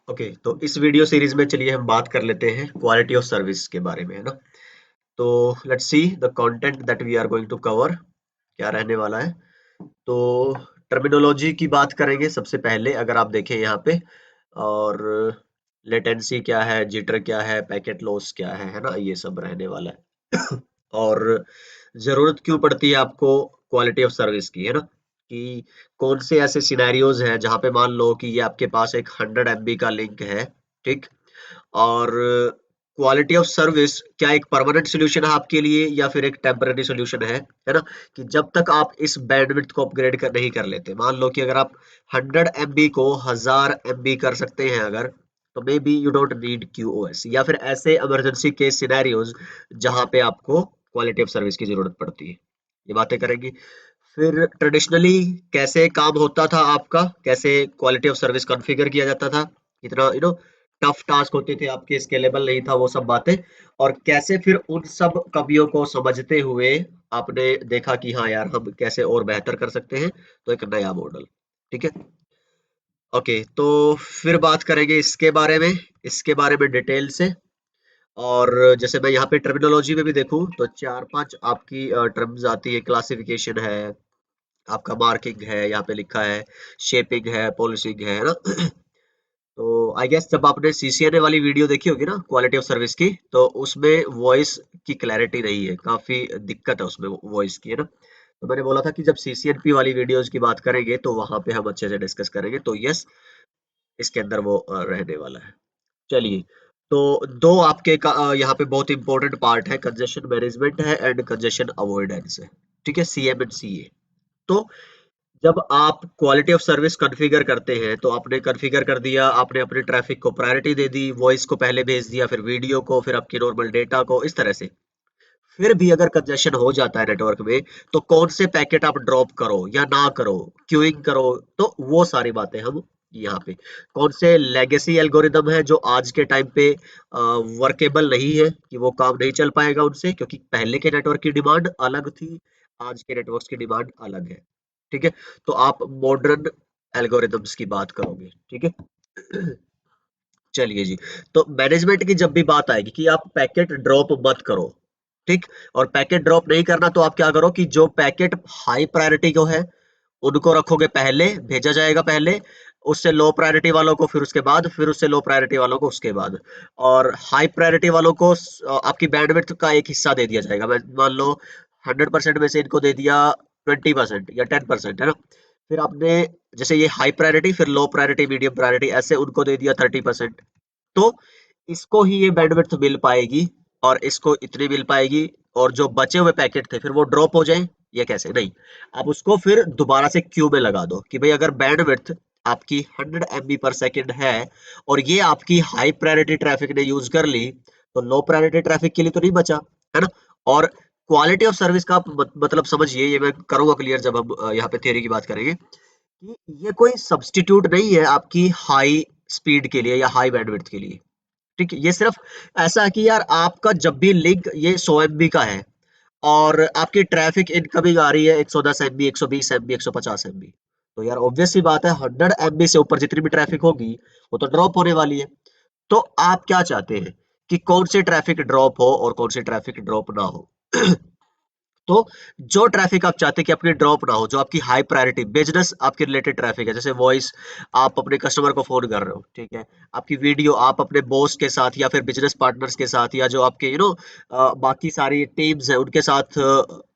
Okay, तो इस video series में चलिए हम बात कर लेते हैं क्वालिटी ऑफ सर्विस के बारे में, है ना। तो let's see the content that we are going to cover, क्या रहने वाला है। तो टर्मिनोलॉजी की बात करेंगे सबसे पहले, अगर आप देखें यहाँ पे। और लेटेंसी क्या है, जिटर क्या है, पैकेट लॉस क्या है ना, ये सब रहने वाला है। और जरूरत क्यों पड़ती है आपको क्वालिटी ऑफ सर्विस की, है ना, कि कौन से ऐसे सिनेरियोज हैं जहां पे मान लो कि ये आपके पास एक 100 MB का लिंक है, ठीक। और क्वालिटी ऑफ सर्विस क्या एक परमानेंट सॉल्यूशन है आपके लिए या फिर एक टेम्पररी सॉल्यूशन है ना, कि जब तक आप इस बैंडविड्थ को अपग्रेड कर नहीं कर लेते, मान लो कि अगर आप 100 MB को 1000 MB कर सकते हैं अगर, तो may be you don't need QoS, या फिर ऐसे इमरजेंसी केस सिनेरियोज जहां पे आपको क्वालिटी ऑफ सर्विस की जरूरत पड़ती है, ये बातें करेंगे। फिर ट्रेडिशनली कैसे काम होता था आपका, कैसे क्वालिटी ऑफ सर्विस कॉन्फ़िगर किया जाता था, कितना टफ टास्क होते थे आपके, स्केलेबल नहीं था, वो सब बातें। और कैसे फिर उन सब कमियों को समझते हुए आपने देखा कि हाँ यार, हम कैसे और बेहतर कर सकते हैं, तो एक नया मॉडल, ठीक है। ओके, तो फिर बात करेंगे इसके बारे में डिटेल से। और जैसे मैं यहाँ पे टर्मिनोलॉजी में भी देखूं तो चार पांच आपकी टर्म्स आती है, क्लासिफिकेशन है, आपका मार्किंग है, यहाँ पे लिखा है शेपिंग है, पॉलिशिंग है ना। तो आई गेस जब आपने CCNA वाली वीडियो देखी होगी ना क्वालिटी ऑफ सर्विस की, तो उसमें वॉइस की क्लैरिटी नहीं है, काफी दिक्कत है उसमें वॉइस की, है ना। तो मैंने बोला था कि जब CCNP वाली वीडियोस की बात करेंगे तो वहां पे हम अच्छे से डिस्कस करेंगे, तो यस, इसके अंदर वो रहने वाला है। चलिए, तो दो आपके यहाँ पे बहुत इंपॉर्टेंट पार्ट है, कंजेशन मैनेजमेंट है एंड कंजेशन अवॉइडेंस है, ठीक है, CM एंड CA। तो जब आप क्वालिटी ऑफ सर्विस कॉन्फ़िगर करते हैं, तो आपने कॉन्फ़िगर कर दिया, आपने अपने ट्रैफिक को प्रायोरिटी दे दी, वॉइस को पहले भेज दिया, फिर वीडियो को, फिर आपकी नॉर्मल डेटा को, इस तरह से। फिर भी अगर कंजेशन हो जाता है नेटवर्क में, तो कौन से पैकेट आप ड्रॉप करो या ना करो, क्यूइंग करो, तो वो सारी बातें हम यहाँ पे, कौन से लेगेसी एल्गोरिदम है जो आज के टाइम पे वर्केबल नहीं है, कि वो काम नहीं चल पाएगा उनसे, क्योंकि पहले के नेटवर्क की डिमांड अलग थी, आज के नेटवर्क्स की डिमांड अलग है, ठीक है। तो आप मॉडर्न एल्गोरिदम्स की बात करोगे, ठीक है। चलिए जी, तो मैनेजमेंट की जब भी बात आएगी कि आप पैकेट ड्रॉप मत करो, ठीक। और पैकेट ड्रॉप नहीं करना, तो आप क्या करो कि जो पैकेट हाई प्रायोरिटी को है उनको रखोगे पहले, भेजा जाएगा पहले, उससे लो प्रायोरिटी वालों को फिर उसके बाद, फिर उससे लो प्रायोरिटी वालों को उसके बाद, और हाई प्रायोरिटी वालों को आपकी बैंडविड्थ का एक हिस्सा दे दिया जाएगा। मान लो 100% में से इनको दे दिया 20% या 10%, है ना। फिर आपने जैसे ये हाई प्रायोरिटी, फिर लो प्रायोरिटी, मीडियम प्रायोरिटी, ऐसे उनको दे दिया 30%। तो इसको ही ये बैंडविड्थ मिल पाएगी, और इसको इतनी मिल पाएगी, और जो बचे हुए पैकेट थे फिर वो ड्रॉप हो जाए, ये कैसे नहीं। आप उसको फिर दोबारा से क्यू में लगा दो कि भाई अगर बैंडविड्थ आपकी 100 MB/सेकंड है, और ये आपकी हाई प्रायोरिटी ट्रैफिक ने यूज कर ली, तो लो प्रायोरिटी ट्रैफिक के लिए तो नहीं बचा, है ना। और क्वालिटी ऑफ सर्विस का आप मतलब समझिए, ये मैं करूंगा क्लियर जब हम यहाँ पे थियरी की बात करेंगे, कि ये कोई सब्स्टिट्यूट नहीं है आपकी हाई स्पीड के लिए या हाई बैंडविड्थ के लिए, ठीक है। ये सिर्फ ऐसा है कि यार आपका जब भी लिंक ये 100 MB का है, और आपकी ट्रैफिक इनकमिंग आ रही है 110 MB, 120 MB, 150 MB, तो यार ऑब्वियस सी बात है 100 MB से ऊपर जितनी भी ट्रैफिक होगी वो तो ड्रॉप होने वाली है। तो आप क्या चाहते हैं कि कौन से ट्रैफिक ड्रॉप हो और कौन से ट्रैफिक ड्रॉप ना हो। तो जो ट्रैफिक आप चाहते हैं कि आपकी ड्रॉप ना हो, जो आपकी हाई प्रायोरिटी बिजनेस आपके रिलेटेड ट्रैफिक है, जैसे वॉइस, आप अपने कस्टमर को फोन कर रहे हो, ठीक है। आपकी वीडियो आप अपने बॉस के साथ या फिर बिजनेस पार्टनर्स के साथ, या जो आपके बाकी सारी टीम्स है उनके साथ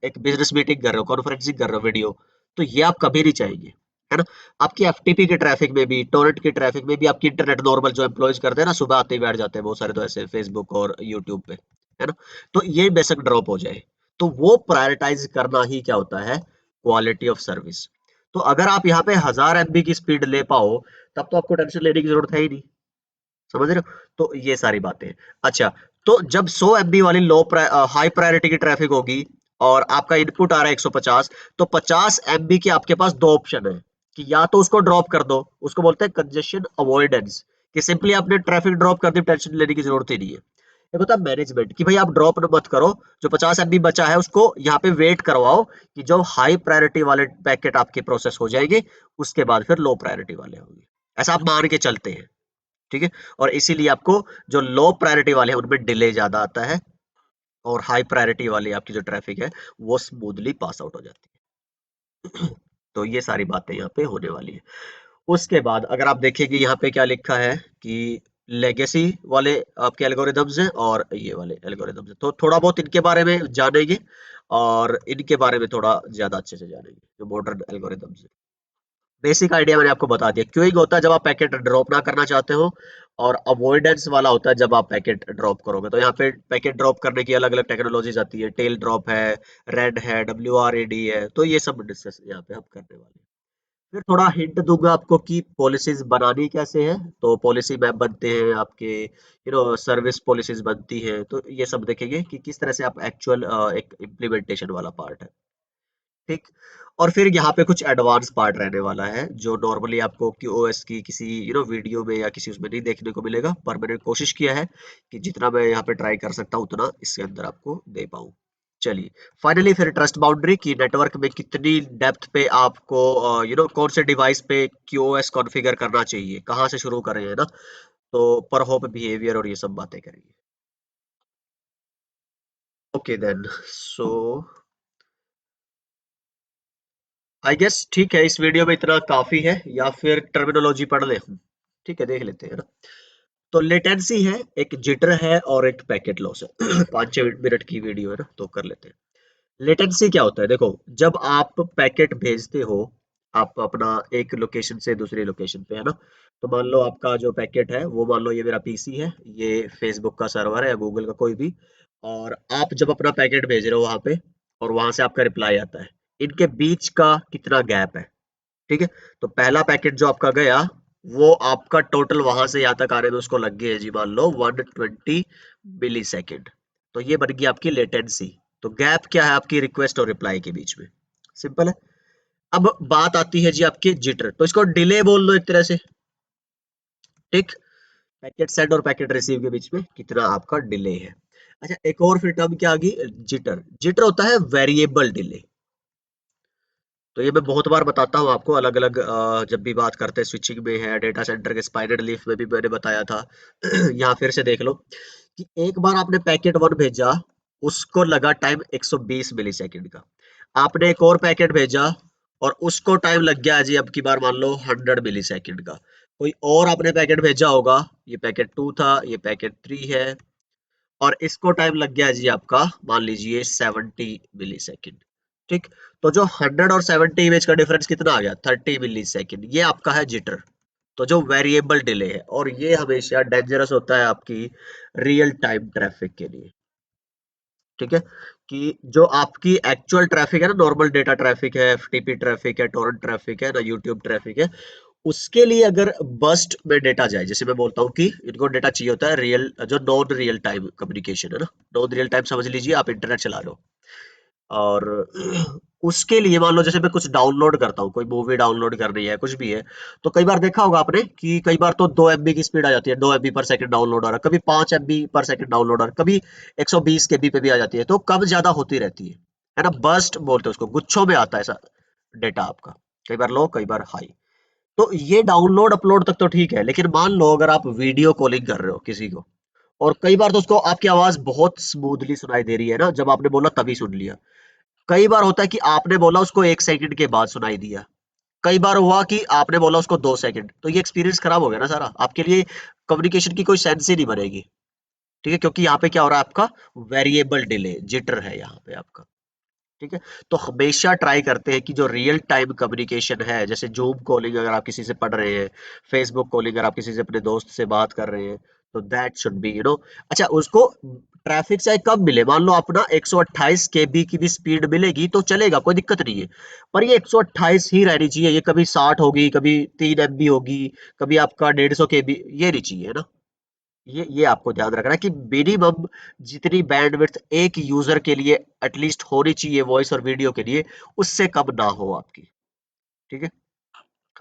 एक बिजनेस मीटिंग कर रहे हो, कॉन्फ्रेंसिंग कर रहे हो वीडियो, तो ये आप कभी नहीं चाहेंगे, है ना। आपकी FTP के ट्रैफिक में भी, टोरेंट के ट्रैफिक में भी, आपकी इंटरनेट नॉर्मल जो एम्प्लॉयज करते हैं ना, सुबह आते ही बैठ जाते हैं बहुत सारे, तो ऐसे फेसबुक और यूट्यूब पे, है ना। तो ये बेशक ड्रॉप हो जाए, तो वो प्रायोरिटाइज करना ही क्या होता है, क्वालिटी ऑफ सर्विस। तो अगर आप यहाँ पे 1000 MB की स्पीड ले पाओ, तब तो आपको टेंशन लेने की जरूरत है ही नहीं, समझ रहे हो। तो ये सारी बातें। अच्छा, तो जब 100 MB वाली हाई प्रायोरिटी की ट्रैफिक होगी, और आपका इनपुट आ रहा है 150, तो 50 MB के आपके पास दो ऑप्शन है, कि या तो उसको ड्रॉप कर दो, उसको बोलते हैं कंजेशन अवॉइडेंस, कि सिंपली आपने ट्रैफिक ड्रॉप कर दी, टेंशन लेने की जरूरत ही नहीं है। एक होता है मैनेजमेंट, कि भाई आप ड्रॉप मत करो, जो 50 MB बचा है उसको यहाँ पे वेट करवाओ, कि जो हाई प्रायोरिटी वाले पैकेट आपके प्रोसेस हो जाएंगे, उसके बाद फिर लो प्रायोरिटी वाले होंगे, ऐसा आप मान के चलते हैं, ठीक है। और इसीलिए आपको जो लो प्रायोरिटी वाले हैं उनमें डिले ज्यादा आता है, और हाई प्रायोरिटी वाली आपकी जो ट्रैफिक है वो स्मूथली पास आउट हो जाती है। तो ये सारी बातें यहाँ पे होने वाली है। उसके बाद अगर आप देखेंगे यहाँ पे क्या लिखा है कि लेगेसी वाले आपके एल्गोरिदम्स हैं और ये वाले एल्गोरिदम्स हैं, तो थोड़ा बहुत इनके बारे में जानेंगे और इनके बारे में थोड़ा ज्यादा अच्छे से जानेंगे जो मॉडर्न एल्गोरिदम्स है। बेसिक आइडिया मैंने आपको बता दिया। क्यूइंग होता है जब आप पैकेट ड्रॉप ना करना चाहते हो, और अवॉइडेंस वाला होता है जब आप पैकेट ड्रॉप करोगे। तो यहाँ पे पैकेट ड्रॉप करने की अलग अलग टेक्नोलॉजीज आती है, टेल ड्रॉप है, रेड है, WRAD है, तो ये सब डिस्कस यहाँ पे हम करने वाले हैं। फिर थोड़ा हिंट दूंगा आपको कि पॉलिसीज बनानी कैसे है। तो पॉलिसी मैप बनते हैं आपके, सर्विस पॉलिसीज बनती हैं, तो ये सब देखेंगे कि किस तरह से आप एक्चुअल एक इम्प्लीमेंटेशन वाला पार्ट है। ठीक। और फिर यहाँ पे कुछ एडवांस पार्ट रहने वाला है जो नॉर्मली आपको QoS की किसी वीडियो में या किसी उसमें नहीं देखने को मिलेगा, पर मैंने कोशिश किया है कि जितना मैं यहाँ पे ट्राई कर सकता हूँ उतना इसके अंदर आपको दे पाऊँ। चलिए, फाइनली फिर ट्रस्ट बाउंड्री की नेटवर्क में कितनी डेप्थ पे आपको कौन से डिवाइस पे QoS कॉन्फ़िगर करना चाहिए, कहाँ से शुरू करें, है ना। तो पर होप बिहेवियर और ये सब बातें करेंगे। Okay then, so I guess ठीक है, इस वीडियो में इतना काफी है, या फिर टर्मिनोलॉजी पढ़ ले हम। ठीक है, देख लेते हैं ना। तो लेटेंसी है, एक जिटर है और एक पैकेट लॉस है। 5-6 मिनट की वीडियो है ना, तो कर लेते हैं। लेटेंसी क्या होता है, देखो, जब आप पैकेट भेजते हो, आप अपना एक लोकेशन से दूसरी लोकेशन पे, है ना। तो मान लो आपका जो पैकेट है वो, मान लो ये मेरा पीसी है, ये फेसबुक का सर्वर है या गूगल का कोई भी, और आप जब अपना पैकेट भेज रहे हो वहां पे, और वहां से आपका रिप्लाई आता है, इनके बीच का कितना गैप है। ठीक है। तो पहला पैकेट जो आपका गया, वो आपका टोटल वहां से यहाँ तक आने में उसको लग गए जी, मान लो 120 मिली सेकेंड। तो ये बन गई आपकी लेटेंसी। तो गैप क्या है आपकी रिक्वेस्ट और रिप्लाई के बीच में, सिंपल है। अब बात आती है जी आपके जिटर, तो इसको डिले बोल लो एक तरह से। ठीक। पैकेट सेंड और पैकेट रिसीव के बीच में कितना आपका डिले है। अच्छा, एक और फिर टर्म क्या आ गई, जिटर। जिटर होता है वेरिएबल डिले। तो ये मैं बहुत बार बताता हूँ आपको, अलग अलग जब भी बात करते हैं, स्विचिंग में है, डेटा सेंटर के स्पाइडर लीफ में भी मैंने बताया था। यहाँ फिर से देख लो कि एक बार आपने पैकेट 1 भेजा, उसको लगा टाइम 120 मिलीसेकंड का। आपने एक और पैकेट भेजा और उसको टाइम लग गया जी, अब की बार मान लो 100 मिलीसेकंड का। कोई और आपने पैकेट भेजा होगा, ये पैकेट 2 था, ये पैकेट 3 है, और इसको टाइम लग गया जी आपका, मान लीजिए 70 मिलीसेकंड। ठीक। तो जो 100 और 70 इमेज का डिफरेंस कितना आ गया, 30 मिलीसेकंड, ये आपका है जिटर। तो जो वेरिएबल डिले है, और ये हमेशा डेंजरस होता है आपकी रियल टाइम ट्रैफिक के लिए। ठीक है। कि जो आपकी एक्चुअल ट्रैफिक है ना, नॉर्मल डेटा ट्रैफिक है, FTP ट्रैफिक है, टोरेंट ट्रैफिक है ना, यूट्यूब ट्रैफिक है, उसके लिए अगर बर्स्ट में डेटा जाए, जैसे मैं बोलता हूँ कि इनको डेटा चाहिए होता है रियल, जो नॉन रियल टाइम कम्युनिकेशन है ना, नॉन रियल टाइम समझ लीजिए आप इंटरनेट चला रहे हो, और उसके लिए मान लो जैसे मैं कुछ डाउनलोड करता हूँ, कोई मूवी डाउनलोड करनी है, कुछ भी है, तो कई बार देखा होगा आपने कि कई बार तो 2 MB की स्पीड आ जाती है, 2 MB पर सेकंड डाउनलोड हो रहा है, कभी 5 MB पर सेकंड डाउनलोड हो रहा है, कभी 120 KB पे भी आ जाती है, तो कम ज्यादा होती रहती है ना। बर्स्ट बोलते हैं उसको, गुच्छों में आता है ऐसा डेटा आपका, कई बार लो कई बार हाई। तो ये डाउनलोड अपलोड तक तो ठीक है, लेकिन मान लो अगर आप वीडियो कॉलिंग कर रहे हो किसी को, और कई बार तो उसको आपकी आवाज बहुत स्मूथली सुनाई दे रही है ना, जब आपने बोला तभी सुन लिया। कई बार होता है कि आपने बोला उसको 1 सेकंड के बाद सुनाई दिया। कई बार हुआ कि आपने बोला उसको 2 सेकंड, तो ये एक्सपीरियंस खराब हो गया ना सारा आपके लिए, कम्युनिकेशन की कोई सेंस ही नहीं बनेगी। ठीक है, क्योंकि यहाँ पे क्या हो रहा है आपका, वेरिएबल डिले, जिटर है यहाँ पे आपका। ठीक है। तो हमेशा ट्राई करते हैं कि जो रियल टाइम कम्युनिकेशन है, जैसे जूम कॉलिंग अगर आप किसी से पढ़ रहे हैं, फेसबुक कॉलिंग अगर आप किसी से अपने दोस्त से बात कर रहे हैं, तो दैट शुड बी अच्छा, उसको ट्रैफिक चाहे कब मिले, मान लो अपना 128 KB की भी स्पीड मिलेगी तो चलेगा, कोई दिक्कत नहीं है, पर ये 128 ही रहनी चाहिए, ये कभी 60 होगी, कभी 3 MB होगी, कभी आपका 150 KB, ये नहीं चाहिए ना। ये आपको ध्यान रखना है कि मिनिमम जितनी बैंडविड्थ एक यूजर के लिए एटलीस्ट होनी चाहिए वॉइस और वीडियो के लिए, उससे कम ना हो आपकी। ठीक है।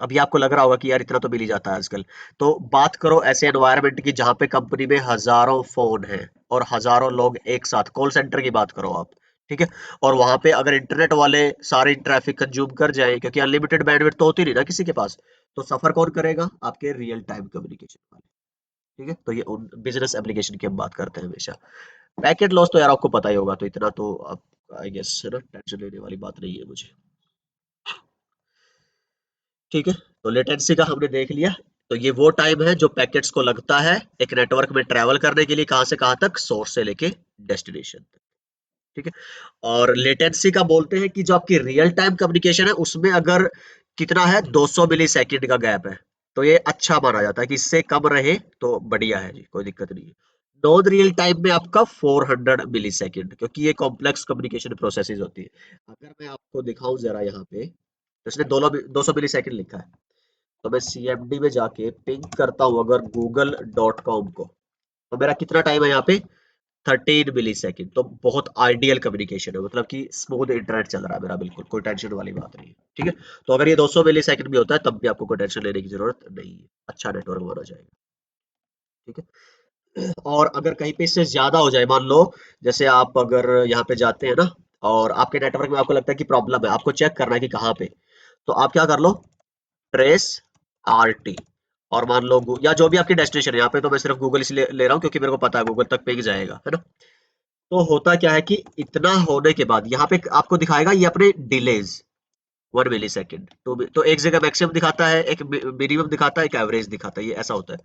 अभी आपको लग रहा होगा कि यार इतना तो मिल ही जाता है आजकल। तो बात करो ऐसे एनवायरनमेंट की जहां पे कंपनी में हजारों फोन हैं और हजारों लोग एक साथ, कॉल सेंटर की बात करो आप। ठीक है। और वहां पे अगर इंटरनेट वाले सारे ट्रैफिक कंज्यूम कर जाए, क्योंकि अनलिमिटेड बैंडविड्थ तो होती नहीं ना किसी के पास, तो सफर कौन करेगा, आपके रियल टाइम कम्युनिकेशन वाले। ठीक है, तो ये बिजनेस एप्लीकेशन की हम बात करते हैं हमेशा। पैकेट लॉस तो यार आपको पता ही होगा, तो इतना तो आप आई गेस है ना, टेंशन लेने वाली बात नहीं है मुझे। ठीक है, तो लेटेंसी का हमने देख लिया। तो ये वो टाइम है जो पैकेट्स को लगता है एक नेटवर्क में ट्रैवल करने के लिए, कहां से कहां तक, सोर्स से लेके डेस्टिनेशन तक। ठीक है, और लेटेंसी का बोलते हैं कि जो आपकी रियल टाइम कम्युनिकेशन है उसमें अगर कितना है, 200 मिली सेकेंड का गैप है, तो ये अच्छा माना जाता है कि इससे कम रहे तो बढ़िया है जी, कोई दिक्कत नहीं है। नॉन रियल टाइम में आपका 400 मिली सेकेंड, क्योंकि ये कॉम्प्लेक्स कम्युनिकेशन प्रोसेसेस होती है। अगर मैं आपको दिखाऊं जरा यहाँ पे, तो इसने 200 मिली सेकेंड लिखा है, तो मैं CMD में जाके पिंग करता हूं अगर google.com को, तो मेरा कितना टाइम है यहाँ पे, 13 मिली सेकेंड। तो बहुत आइडियल कम्युनिकेशन है, मतलब कि स्मूथ इंटरनेट चल रहा है मेरा, बिल्कुल कोई टेंशन वाली बात नहीं है। ठीक है, तो अगर ये 200 मिली सेकेंड भी होता है तब भी आपको कोई टेंशन लेने की जरूरत नहीं है, अच्छा नेटवर्क माना जाएगा। ठीक है, और अगर कहीं पे इससे ज्यादा हो जाए, मान लो जैसे आप अगर यहाँ पे जाते हैं ना, और आपके नेटवर्क में आपको लगता है कि प्रॉब्लम है, आपको चेक करना है कि कहाँ पे, तो आप क्या कर लो, ट्रेस RT, और मान लो या जो भी आपकी डेस्टिनेशन है, यहाँ पे तो मैं सिर्फ गूगल इसलिए ले रहा हूँ क्योंकि मेरे को पता है गूगल तक पे जाएगा, है ना। तो होता क्या है कि इतना होने के बाद यहाँ पे आपको दिखाएगा ये अपने डिलेज, 1 मिली सेकेंड, तो एक जगह मैक्सिमम दिखाता है, एक मिनिमम दिखाता है, एक एवरेज दिखाता है, ये ऐसा होता है।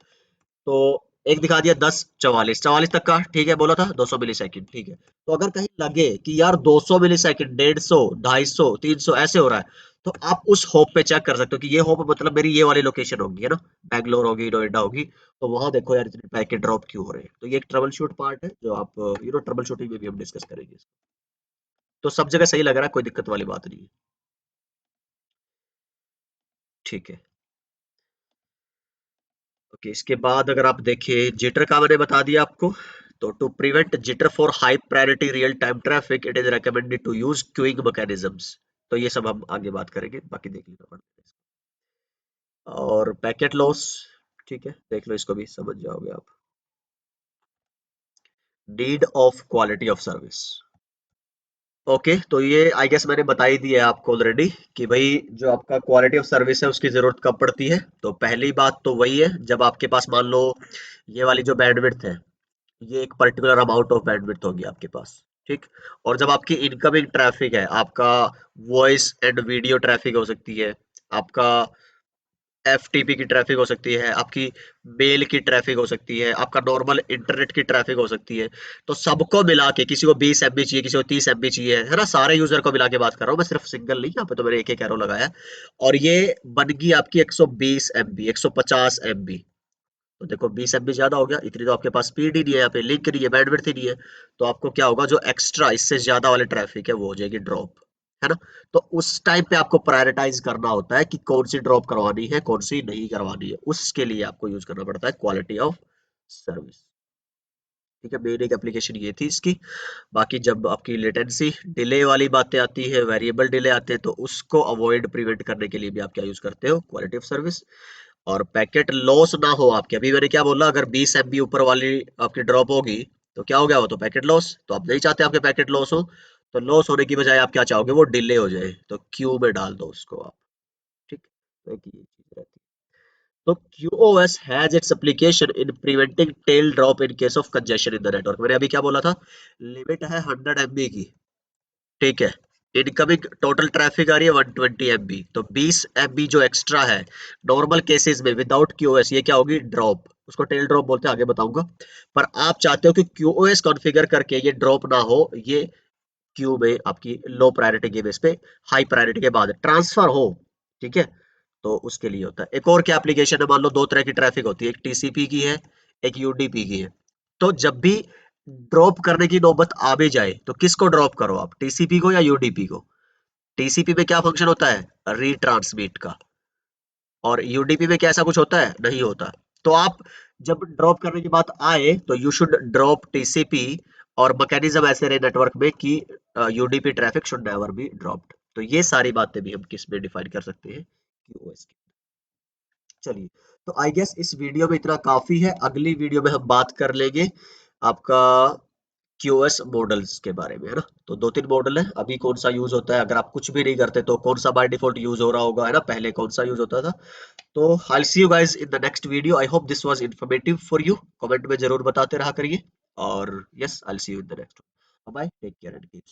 तो एक दिखा दिया 10:44 तक का, ठीक है, बोला था 200 मिली सेकेंड, ठीक है। तो अगर कहीं लगे कि यार 200 मिली सेकेंड, 150, 250, 300 ऐसे हो रहा है, तो आप उस होप पे चेक कर सकते हो कि ये होप मतलब मेरी ये वाली लोकेशन होगी, है ना, बैंगलोर होगी, नोएडा होगी, तो वहां देखो यार इतने पैकेट ड्रॉप क्यों हो रहे हैं। तो ये एक ट्रबल शूट पार्ट है जो आप ट्रबल शूटिंग में भी हम डिस्कस करेंगे। तो सब जगह सही लग रहा है, कोई दिक्कत वाली बात नहीं है। ठीक है, ओके, इसके बाद अगर आप देखें जिटर का, मैंने बता दिया आपको। तो to prevent jitter for high priority real time traffic it is recommended to use queuing mechanisms. तो ये सब हम आगे बात करेंगे, बाकी देख लेना पड़ता है इसको। और पैकेट लॉस, ठीक है, देख लो, इसको भी समझ जाओगे आप। Need of quality of service. Okay, तो ये आई गेस मैंने बता ही दिया है आपको ऑलरेडी कि भाई जो आपका क्वालिटी ऑफ सर्विस है उसकी जरूरत कब पड़ती है। तो पहली बात तो वही है जब आपके पास मान लो ये वाली जो बैंडविड्थ है, ये एक पर्टिकुलर अमाउंट ऑफ बैंडविड्थ होगी आपके पास। ठीक, और जब आपकी इनकमिंग ट्रैफिक है, आपका वॉइस एंड वीडियो ट्रैफिक हो सकती है, आपका FTP की ट्रैफिक हो सकती है, आपकी मेल की ट्रैफिक हो सकती है, आपका नॉर्मल इंटरनेट की ट्रैफिक हो सकती है। तो सबको मिला के किसी को 20 MB चाहिए, किसी को 30 MB चाहिए, है ना, सारे यूजर को मिला के बात कर रहा हूँ मैं, सिर्फ सिंगल नहीं, यहाँ पे तो मैंने एक एक एरो लगाया है। और ये बन गई आपकी 120 MB, 150 MB। तो देखो 20 MB ज्यादा हो गया, इतनी तो आपके पास स्पीड ही नहीं है, यहाँ पे लिंक नहीं है, बैंडविड्थ ही नहीं है। तो आपको क्या होगा, जो एक्स्ट्रा इससे ज्यादा वाले ट्रैफिक है वो हो जाएगी ड्रॉप, है ना। तो उस टाइम पे आपको प्रायोरिटाइज करना होता है कि कौन सी ड्रॉप करवानी है, कौन सी नहीं करवानी है, उसके लिए आपको यूज करना पड़ता है क्वालिटी ऑफ सर्विस। ठीक है, मेन एक एप्लीकेशन ये थी इसकी। बाकी जब आपकी लेटेंसी डिले वाली बातें आती है, वेरिएबल डिले आते हैं, तो उसको अवॉइड प्रिवेंट करने के लिए भी आप क्या यूज करते हो, क्वालिटी ऑफ सर्विस। और पैकेट लॉस ना हो आपके, अभी मैंने क्या बोला, अगर 20 MB ऊपर वाली आपकी ड्रॉप होगी तो क्या हो गया, वो तो पैकेट लॉस, तो आप नहीं चाहते आपके पैकेट लॉस हो। तो लॉस होने की बजाय आप क्या चाहोगे, वो डिले हो जाए, तो क्यू में डाल दो उसको आप। ठीक, तो एक ये चीज रहती है। तो QoS has its application in preventing tail drop in case of congestion in the network। मैंने अभी क्या बोला था, लिमिट है 100 MB की, ठीक है, इनकमिंग टोटल ट्रैफिक आ रही है 120 MB, तो 20 MB जो एक्स्ट्रा है नॉर्मल केसेस में विदाउट QoS ये क्या होगी, ड्रॉप, उसको टेल ड्रॉप बोलते हैं, आगे बताऊंगा। पर आप चाहते हो कि QoS कॉन्फ़िगर करके ये ड्रॉप ना हो, ये क्यू में आपकी लो प्रायोरिटी के बेस पे हाई प्रायोरिटी के बाद ट्रांसफर हो। ठीक है, तो उसके लिए होता है। एक और क्या एप्लीकेशन है, मान लो दो तरह की ट्रैफिक होती है, एक TCP की है, एक UDP की है। तो जब भी ड्रॉप करने की नौबत आ भी जाए तो किसको ड्रॉप करो आप, TCP को या UDP को। TCP में क्या फंक्शन होता है, रीट्रांसमिट का, और UDP में क्या ऐसा कुछ होता है, नहीं होता। तो आप जब ड्रॉप करने की बात आए तो यू शुड ड्रॉप TCP, और मैकेनिज्म ऐसे रहे नेटवर्क में कि UDP traffic should never be dropped. तो ये सारी बातें भी हम किस में डिफाइन कर सकते हैं, QoS के। चलिए, तो आई गेस इस वीडियो में इतना काफी है, अगली वीडियो में हम बात कर लेंगे आपका क्यूएस मॉडल्स के बारे में, है ना। तो 2-3 मॉडल है, अभी कौन सा यूज होता है, अगर आप कुछ भी नहीं करते तो कौन सा बाय डिफॉल्ट यूज हो रहा होगा, है ना, पहले कौन सा यूज होता था। तो I see you guys in the next video, I hope this was informative for you, comment में जरूर बताते रहा करिए, और yes I see you in the next, bye, take care and keep